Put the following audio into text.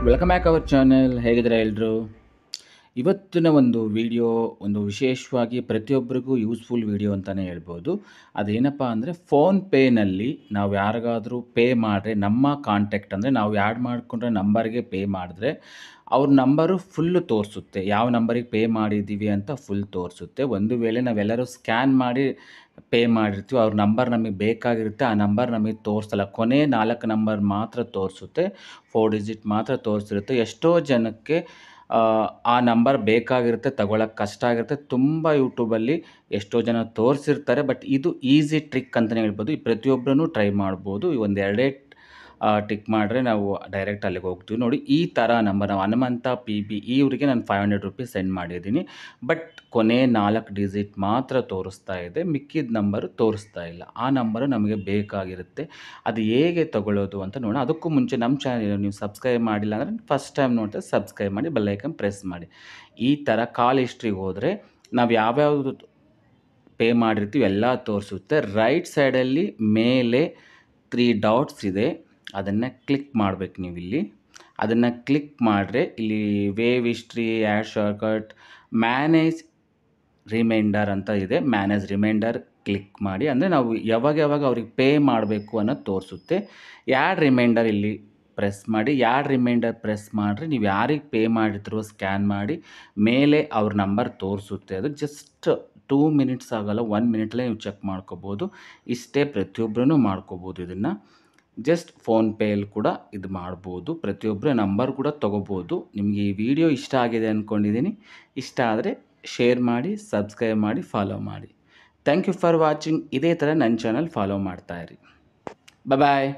Welcome back our channel. ಹೇಗಿದ್ದಾರೆ ಎಲ್ಲರೂ? ಇವತ್ತಿನ ಒಂದು ವಿಡಿಯೋ ಒಂದು ವಿಶೇಷವಾಗಿ ಪ್ರತಿಯೊಬ್ಬರಿಗೂ ಯೂಸ್ಫುಲ್ ವಿಡಿಯೋ ಅಂತಲೇ ಹೇಳ್ಬೋದು. ಅದೇನಪ್ಪ ಅಂದರೆ ಫೋನ್ಪೇನಲ್ಲಿ ನಾವು ಯಾರಿಗಾದರೂ ಪೇ ಮಾಡಿದ್ರೆ ನಮ್ಮ ಕಾಂಟ್ಯಾಕ್ಟ್ ಅಂದರೆ ನಾವು ಆ್ಯಡ್ ಮಾಡಿಕೊಂಡ್ರೆ ನಂಬರ್ಗೆ ಪೇ ಮಾಡಿದ್ರೆ ಅವ್ರ ನಂಬರು ಫುಲ್ಲು ತೋರಿಸುತ್ತೆ. ಯಾವ ನಂಬರಿಗೆ ಪೇ ಮಾಡಿದ್ದೀವಿ ಅಂತ ಫುಲ್ ತೋರಿಸುತ್ತೆ. ಒಂದು ವೇಳೆ ನಾವೆಲ್ಲರೂ ಸ್ಕ್ಯಾನ್ ಮಾಡಿ ಪೇ ಮಾಡಿರ್ತೀವಿ, ಅವ್ರ ನಂಬರ್ ನಮಗೆ ಬೇಕಾಗಿರುತ್ತೆ, ಆ ನಂಬರ್ ನಮಗೆ ತೋರಿಸಲ್ಲ. ಕೊನೆ 4 ನಂಬರ್ ಮಾತ್ರ ತೋರಿಸುತ್ತೆ, 4 ಡಿಜಿಟ್ ಮಾತ್ರ ತೋರಿಸಿರುತ್ತೆ. ಎಷ್ಟೋ ಜನಕ್ಕೆ ಆ ನಂಬರ್ ಬೇಕಾಗಿರುತ್ತೆ, ತಗೊಳ್ಳೋಕ್ಕೆ ಕಷ್ಟ ಆಗಿರುತ್ತೆ. ತುಂಬ ಯೂಟ್ಯೂಬಲ್ಲಿ ಎಷ್ಟೋ ಜನ ತೋರಿಸಿರ್ತಾರೆ. ಬಟ್ ಇದು ಈಸಿ ಟ್ರಿಕ್ ಅಂತಲೇ ಹೇಳ್ಬೋದು. ಈ ಪ್ರತಿಯೊಬ್ಬರೂ ಟ್ರೈ ಮಾಡ್ಬೋದು. ಈ ಒಂದು ಎರಡೇ ಟಿಕ್ ಮಾಡಿದ್ರೆ ನಾವು ಡೈರೆಕ್ಟ್ ಅಲ್ಲಿಗೆ ಹೋಗ್ತೀವಿ. ನೋಡಿ, ಈ ಥರ ನಂಬರ್ ನಾವು ಹನುಮಂತ PB ಇವರಿಗೆ ನಾನು 500 ರೂಪೀಸ್ ಸೆಂಡ್ ಮಾಡಿದ್ದೀನಿ. ಬಟ್ ಕೊನೆ 4 ಡಿಜಿಟ್ ಮಾತ್ರ ತೋರಿಸ್ತಾ ಇದೆ, ಮಿಕ್ಕಿದ ನಂಬರು ತೋರಿಸ್ತಾ ಇಲ್ಲ. ಆ ನಂಬರು ನಮಗೆ ಬೇಕಾಗಿರುತ್ತೆ. ಅದು ಹೇಗೆ ತಗೊಳ್ಳೋದು ಅಂತ ನೋಡೋಣ. ಅದಕ್ಕೂ ಮುಂಚೆ ನಮ್ಮ ಚಾನಲ್ ನೀವು ಸಬ್ಸ್ಕ್ರೈಬ್ ಮಾಡಿಲ್ಲ ಅಂದರೆ ಫಸ್ಟ್ ಟೈಮ್ ನೋಡ್ತಾರೆ ಸಬ್ಸ್ಕ್ರೈಬ್ ಮಾಡಿ, ಬೆಲ್ ಐಕನ್ ಪ್ರೆಸ್ ಮಾಡಿ. ಈ ಥರ ಕಾಲ್ ಹಿಸ್ಟ್ರಿಗೆ ಹೋದರೆ ನಾವು ಯಾವ್ಯಾವುದು ಪೇ ಮಾಡಿರ್ತೀವಿ ಎಲ್ಲ ತೋರಿಸುತ್ತೆ. ರೈಟ್ ಸೈಡಲ್ಲಿ ಮೇಲೆ 3 ಡಾಟ್ಸ್ ಇದೆ, ಅದನ್ನು ಕ್ಲಿಕ್ ಮಾಡಬೇಕು ನೀವು. ಇಲ್ಲಿ ಅದನ್ನು ಕ್ಲಿಕ್ ಮಾಡಿದ್ರೆ ಇಲ್ಲಿ view history, add shortcut, manage reminder ಅಂತ ಇದೆ. ಮ್ಯಾನೇಜ್ ರಿಮೈಂಡರ್ ಕ್ಲಿಕ್ ಮಾಡಿ, ಅಂದರೆ ನಾವು ಯಾವಾಗ ಅವ್ರಿಗೆ ಪೇ ಮಾಡಬೇಕು ಅನ್ನೋದು ತೋರಿಸುತ್ತೆ. ಆ್ಯಡ್ ರಿಮೈಂಡರ್ ಇಲ್ಲಿ ಪ್ರೆಸ್ ಮಾಡಿ. ಆ್ಯಡ್ ರಿಮೈಂಡರ್ ಪ್ರೆಸ್ ಮಾಡಿದ್ರೆ ನೀವು ಯಾರಿಗೆ ಪೇ ಮಾಡಿರ್ತೀರೋ ಸ್ಕ್ಯಾನ್ ಮಾಡಿ ಮೇಲೆ ಅವ್ರ ನಂಬರ್ ತೋರಿಸುತ್ತೆ. ಅದು ಜಸ್ಟ್ 2 ಮಿನಿಟ್ಸ್ ಆಗೋಲ್ಲ, 1 ಮಿನಿಟ್ಲೇ ನೀವು ಚೆಕ್ ಮಾಡ್ಕೋಬೋದು. ಇಷ್ಟೇ, ಪ್ರತಿಯೊಬ್ಬರೂ ಮಾಡ್ಕೋಬೋದು. ಇದನ್ನು ಜಸ್ಟ್ ಫೋನ್ಪೇಯಲ್ಲಿ ಕೂಡ ಇದು ಮಾಡ್ಬೋದು. ಪ್ರತಿಯೊಬ್ಬರ ನಂಬರ್ ಕೂಡ ತೊಗೋಬೋದು. ನಿಮಗೆ ಈ ವಿಡಿಯೋ ಇಷ್ಟ ಆಗಿದೆ ಅಂದ್ಕೊಂಡಿದ್ದೀನಿ. ಇಷ್ಟ ಆದರೆ ಶೇರ್ ಮಾಡಿ, ಸಬ್ಸ್ಕ್ರೈಬ್ ಮಾಡಿ, ಫಾಲೋ ಮಾಡಿ. Thank you for watching. ಇದೇ ಥರ ನನ್ನ ಚಾನಲ್ ಫಾಲೋ ಮಾಡ್ತಾಯಿರಿ. ಬಾಯ್.